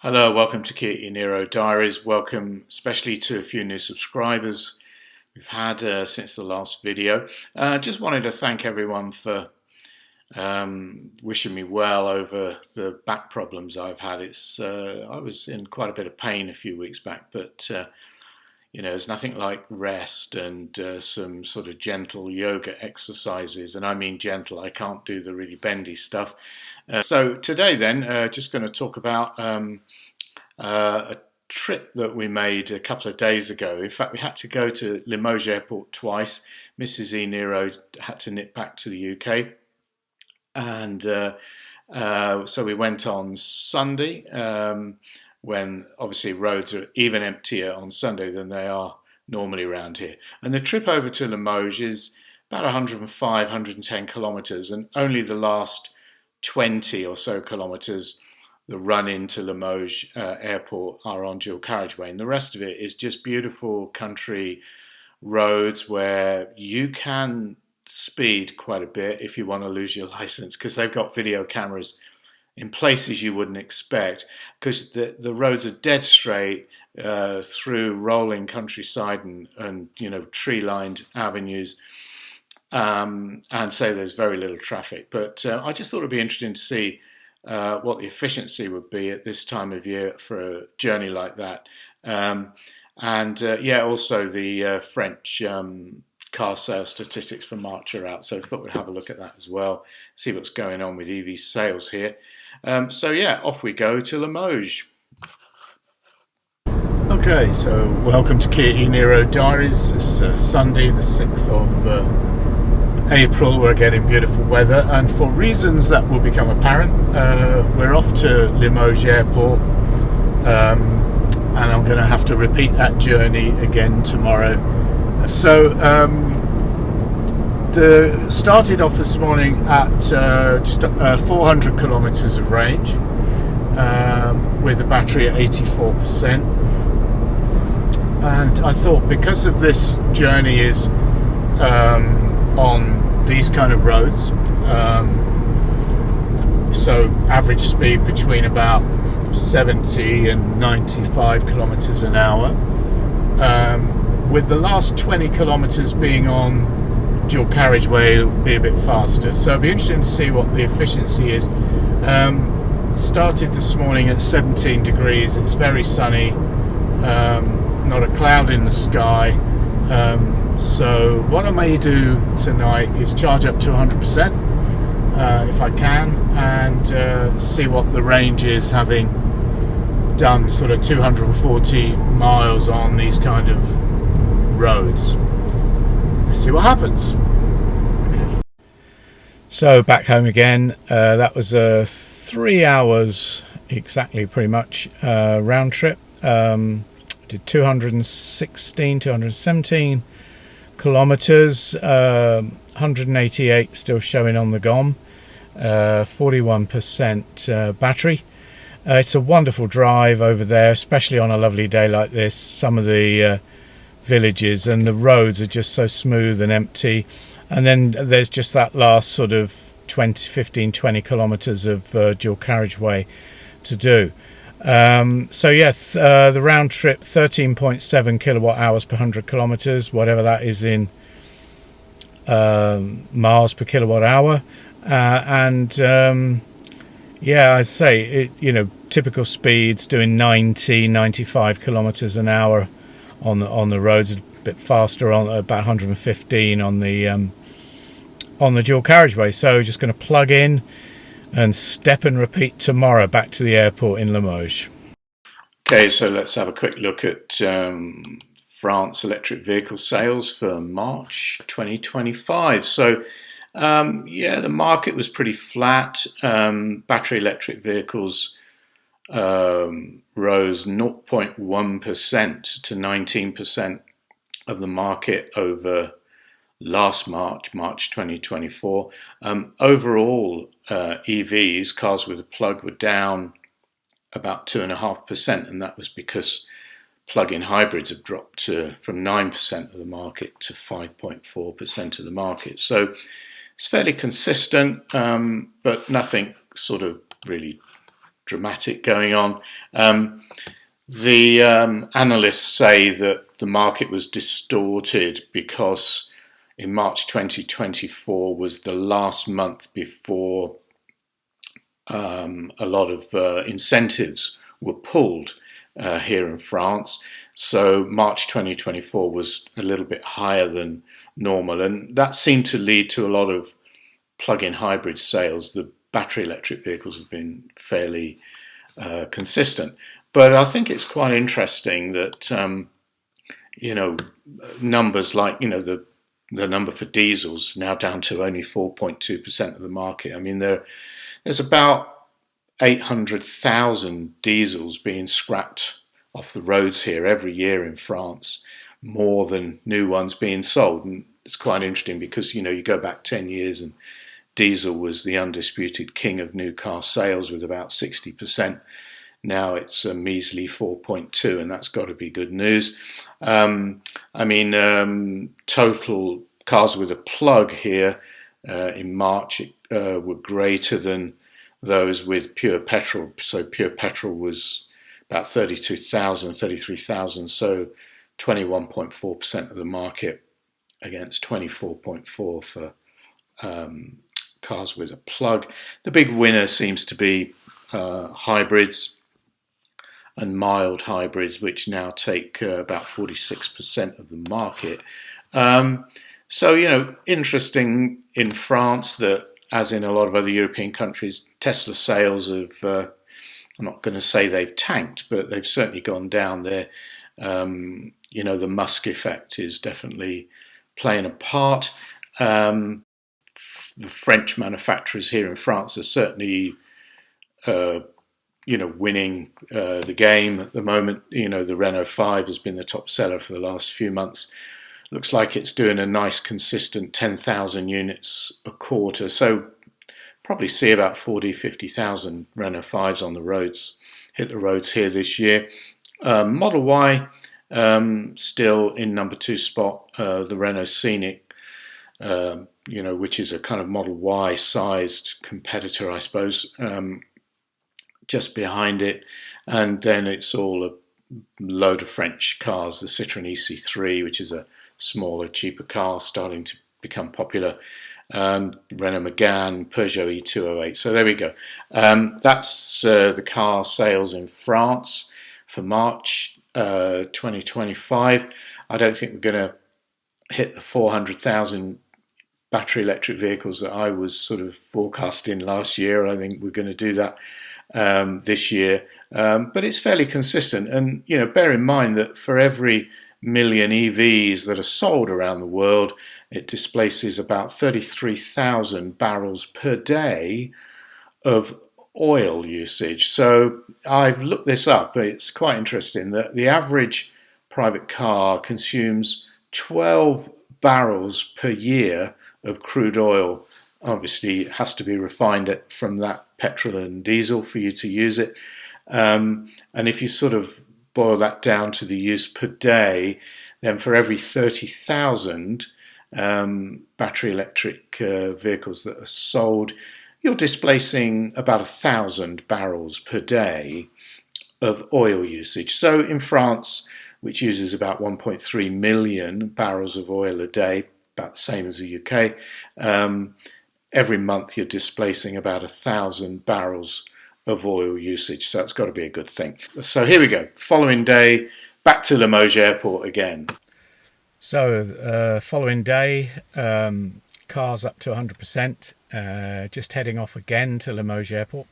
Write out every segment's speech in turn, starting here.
Hello, welcome to e-Niro Diaries. Welcome especially to a few new subscribers we've had since the last video. Just wanted to thank everyone for wishing me well over the back problems I've had. I was in quite a bit of pain a few weeks back, but there's nothing like rest and some sort of gentle yoga exercises. And I mean gentle, I can't do the really bendy stuff. So today then, just going to talk about a trip that we made a couple of days ago. In fact, we had to go to Limoges airport twice. Mrs. e-Niro had to nip back to the UK. And so we went on Sunday, when obviously roads are even emptier on Sunday than they are normally around here. And the trip over to Limoges is about 105, 110 kilometres, and only the last 20 or so kilometres, the run into Limoges airport, are on dual carriageway, and the rest of it is just beautiful country roads where you can speed quite a bit if you want to lose your license, because they've got video cameras in places you wouldn't expect, because the roads are dead straight through rolling countryside and tree-lined avenues. And say there's very little traffic. But I just thought it'd be interesting to see what the efficiency would be at this time of year for a journey like that. Also the French car sales statistics for March are out, so I thought we'd have a look at that as well, see what's going on with EV sales here. Off we go to Limoges. Okay, so welcome to e-Niro Diaries. It's Sunday the 6th of April. We're getting beautiful weather, and for reasons that will become apparent, we're off to Limoges airport, and I'm going to have to repeat that journey again tomorrow. So started off this morning at just 400 kilometers of range, with the battery at 84%, and I thought, because of this journey is on these kind of roads, so average speed between about 70 and 95 kilometers an hour, with the last 20 kilometers being on dual carriageway, it will be a bit faster. So it'll be interesting to see what the efficiency is. Started this morning at 17 degrees. It's very sunny, not a cloud in the sky. So what I may do tonight is charge up to 100% if I can, and see what the range is, having done sort of 240 miles on these kind of roads. Let's see what happens. Okay. So back home again. That was 3 hours exactly, pretty much, round trip. Did 217 kilometers, 188 still showing on the GOM, 41% battery. It's a wonderful drive over there, especially on a lovely day like this. Some of the villages and the roads are just so smooth and empty, and then there's just that last sort of 15-20 kilometers of dual carriageway to do. The round trip, 13.7 kilowatt hours per 100 kilometers, whatever that is in miles per kilowatt hour. I say it, typical speeds, doing 90-95 kilometers an hour on the roads, a bit faster on about 115 on the dual carriageway. So just going to plug in and step and repeat tomorrow back to the airport in Limoges. Okay, so let's have a quick look at France electric vehicle sales for March 2025. So the market was pretty flat. Battery electric vehicles rose 0.1% to 19% of the market over last March 2024. Overall, EVs, cars with a plug, were down about 2.5%, and that was because plug-in hybrids have dropped from 9% of the market to 5.4% of the market. So it's fairly consistent, but nothing sort of really dramatic going on. The analysts say that the market was distorted because in March 2024 was the last month before a lot of incentives were pulled here in France. So March 2024 was a little bit higher than normal, and that seemed to lead to a lot of plug-in hybrid sales. The battery electric vehicles have been fairly consistent. But I think it's quite interesting that, numbers like, the number for diesels now down to only 4.2% of the market. I mean, there's about 800,000 diesels being scrapped off the roads here every year in France, more than new ones being sold. And it's quite interesting because, you go back 10 years and diesel was the undisputed king of new car sales with about 60%. Now it's a measly 4.2, and that's got to be good news. Total cars with a plug here in March were greater than those with pure petrol. So pure petrol was about 32,000, 33,000, so 21.4% of the market against 24.4% for cars with a plug. The big winner seems to be hybrids and mild hybrids, which now take about 46% of the market. Interesting in France that, as in a lot of other European countries, Tesla sales have, I'm not going to say they've tanked, but they've certainly gone down there. The Musk effect is definitely playing a part. The French manufacturers here in France are certainly winning the game at the moment. The Renault 5 has been the top seller for the last few months. Looks like it's doing a nice consistent 10,000 units a quarter. So probably see about 40, 50,000 Renault 5s on the roads, hit the roads here this year. Model Y still in number 2 spot. The Renault Scenic, which is a kind of Model Y sized competitor, I suppose. Just behind it, and then it's all a load of French cars. The Citroën EC3, which is a smaller, cheaper car, starting to become popular. Renault Megane, Peugeot E208. So there we go. That's the car sales in France for March 2025. I don't think we're going to hit the 400,000 battery electric vehicles that I was sort of forecasting last year. I think we're going to do that this year, but it's fairly consistent. And bear in mind that for every million EVs that are sold around the world, it displaces about 33,000 barrels per day of oil usage. So I've looked this up. It's quite interesting that the average private car consumes 12 barrels per year of crude oil. Obviously, it has to be refined from that petrol and diesel for you to use it. And if you sort of boil that down to the use per day, then for every 30,000 battery electric vehicles that are sold, you're displacing about 1,000 barrels per day of oil usage. So in France, which uses about 1.3 million barrels of oil a day, about the same as the UK, every month you're displacing about 1,000 barrels of oil usage, so it's got to be a good thing. So here we go. Following day, back to Limoges Airport again. So following day, cars up to 100%. Just heading off again to Limoges Airport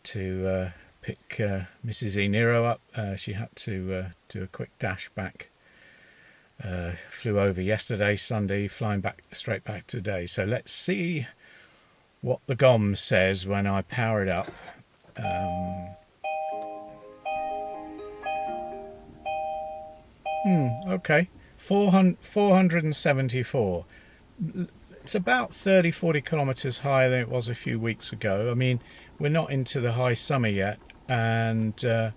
to pick Mrs. e-Niro up. She had to do a quick dash back. Flew over yesterday, Sunday, flying back straight back today. So let's see what the GOM says when I power it up. Okay, 474. It's about 30-40 kilometres higher than it was a few weeks ago. I mean, we're not into the high summer yet, and I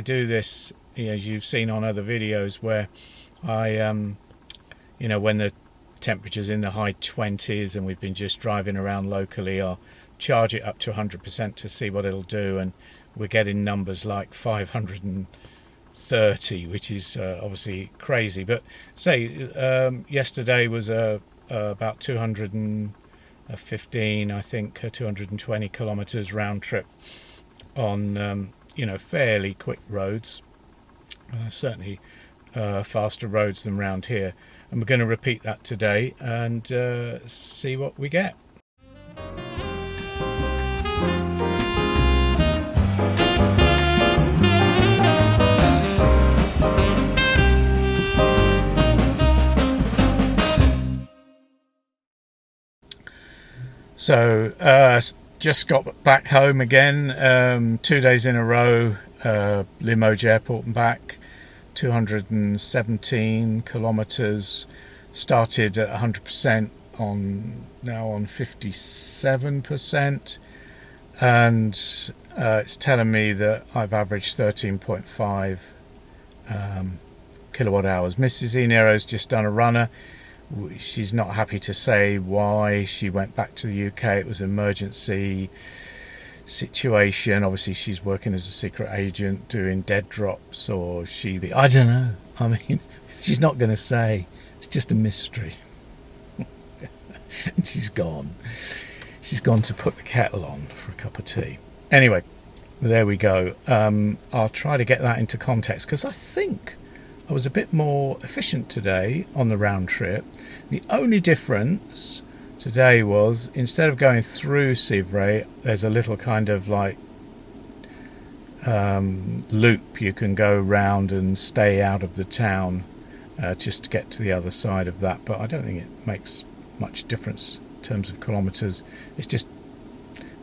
do this, as you've seen on other videos, where I when the temperature's in the high 20s and we've been just driving around locally, I'll charge it up to 100% to see what it'll do, and we're getting numbers like 530, which is obviously crazy. But say yesterday was about 215, I think, 220 kilometres round trip on fairly quick roads, certainly faster roads than round here. And we're going to repeat that today and see what we get. So just got back home again, 2 days in a row, Limoges airport and back, 217 kilometres, started at 100%, now on 57%, and it's telling me that I've averaged 13.5 kilowatt hours. Mrs. e-Niro's just done a runner. She's not happy to say why she went back to the UK. It was an emergency situation. Obviously she's working as a secret agent doing dead drops, or I don't know. I mean, she's not going to say. It's just a mystery. And she's gone to put the kettle on for a cup of tea. Anyway, there we go. I'll try to get that into context, because I think I was a bit more efficient today on the round trip. The only difference today was, instead of going through Civray, there's a little kind of like loop you can go round and stay out of the town just to get to the other side of that. But I don't think it makes much difference in terms of kilometres. It's just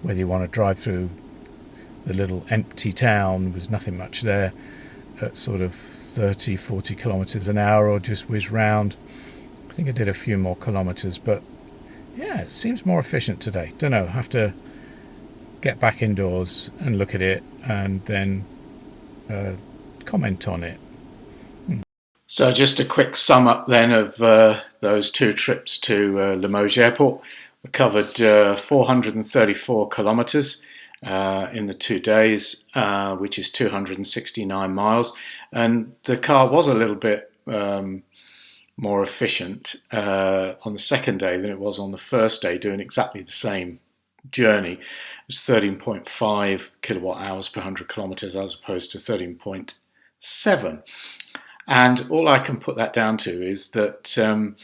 whether you want to drive through the little empty town, there's nothing much there, at sort of 30-40 kilometres an hour, or just whiz round. I think I did a few more kilometres, but yeah, it seems more efficient today. Don't know, have to get back indoors and look at it and then comment on it. So just a quick sum up then of those 2 trips to Limoges airport. We covered 434 kilometres in the 2 days, which is 269 miles, and the car was a little bit more efficient on the second day than it was on the first day, doing exactly the same journey. It was 13.5 kilowatt hours per 100 kilometres as opposed to 13.7, and all I can put that down to is that to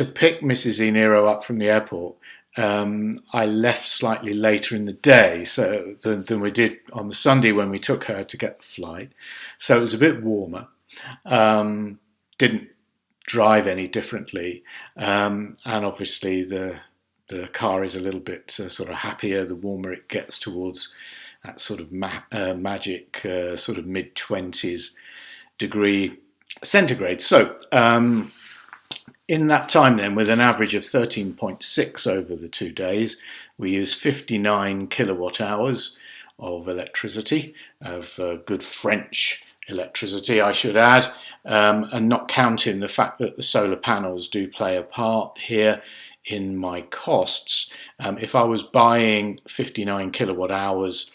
pick Mrs. e-Niro up from the airport, I left slightly later in the day than we did on the Sunday when we took her to get the flight. So it was a bit warmer. Didn't drive any differently. And obviously the car is a little bit sort of happier the warmer it gets towards that sort of magic sort of mid-20s degree centigrade. So in that time then, with an average of 13.6 over the 2 days, we used 59 kilowatt hours of electricity, of good French electricity, I should add, and not counting the fact that the solar panels do play a part here in my costs. If I was buying 59 kilowatt hours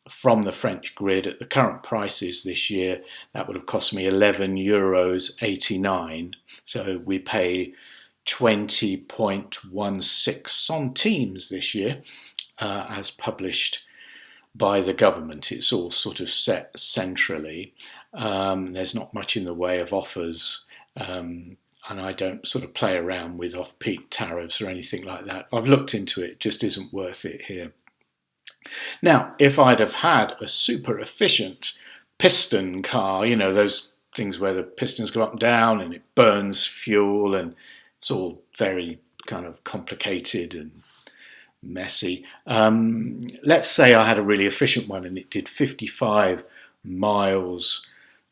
from the French grid at the current prices this year, that would have cost me €11.89. So we pay 20.16 centimes this year, as published by the government. It's all sort of set centrally. There's not much in the way of offers, and I don't sort of play around with off-peak tariffs or anything like that. I've looked into it, just isn't worth it here. Now, if I'd have had a super efficient piston car, you know, those things where the pistons go up and down and it burns fuel and it's all very kind of complicated and messy. Let's say I had a really efficient one and it did 55 miles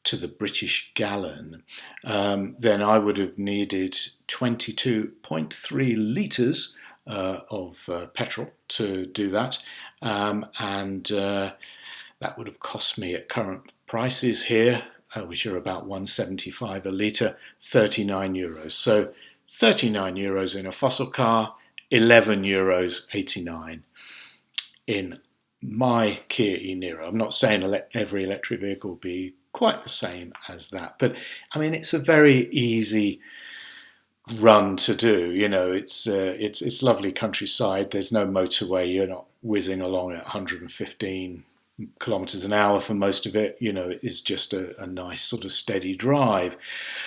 to the British gallon, then I would have needed 22.3 litres of petrol to do that, and that would have cost me at current prices here, which are about €1.75 a litre, €39. So €39 in a fossil car, €11.89 in my Kia e-Niro. I'm not saying every electric vehicle will be quite the same as that, but I mean it's a very easy run to do. You know, it's lovely countryside. There's no motorway. You're not whizzing along at 115 kilometers an hour for most of it. You know, it's just a nice sort of steady drive.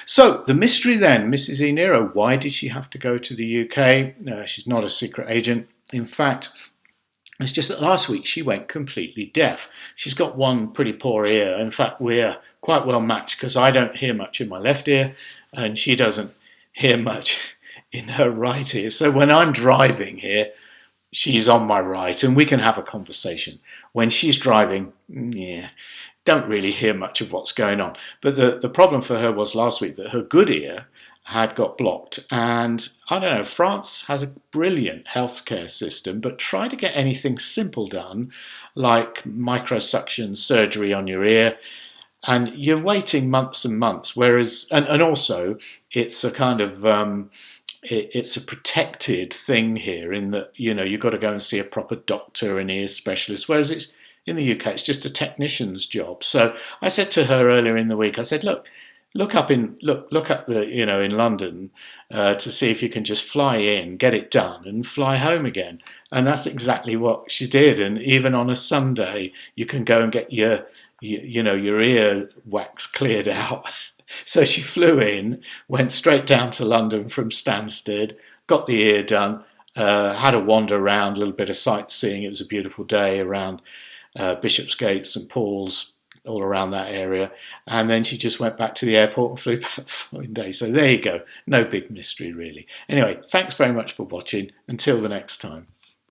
So the mystery then, Mrs. e-Niro, why did she have to go to the UK? She's not a secret agent. In fact, it's just that last week she went completely deaf. She's got one pretty poor ear. In fact, we're quite well matched because I don't hear much in my left ear and she doesn't hear much in her right ear. So when I'm driving here, she's on my right and we can have a conversation. When she's driving, yeah, don't really hear much of what's going on. But the problem for her was last week that her good ear had got blocked. And I don't know, France has a brilliant healthcare system, but try to get anything simple done, like microsuction surgery on your ear, and you're waiting months and months. Whereas, and also, it's a kind of it's a protected thing here in that, you know, you've got to go and see a proper doctor, an ear specialist, whereas it's in the UK, it's just a technician's job. So I said to her earlier in the week, I said, look up the, you know, in London to see if you can just fly in, get it done, and fly home again. And that's exactly what she did. And even on a Sunday, you can go and get your ear wax cleared out. So she flew in, went straight down to London from Stansted, got the ear done, had a wander around, a little bit of sightseeing. It was a beautiful day around Bishopsgate, St Paul's, all around that area, and then she just went back to the airport and flew back the following day. So there you go, no big mystery really. Anyway, thanks very much for watching. Until the next time.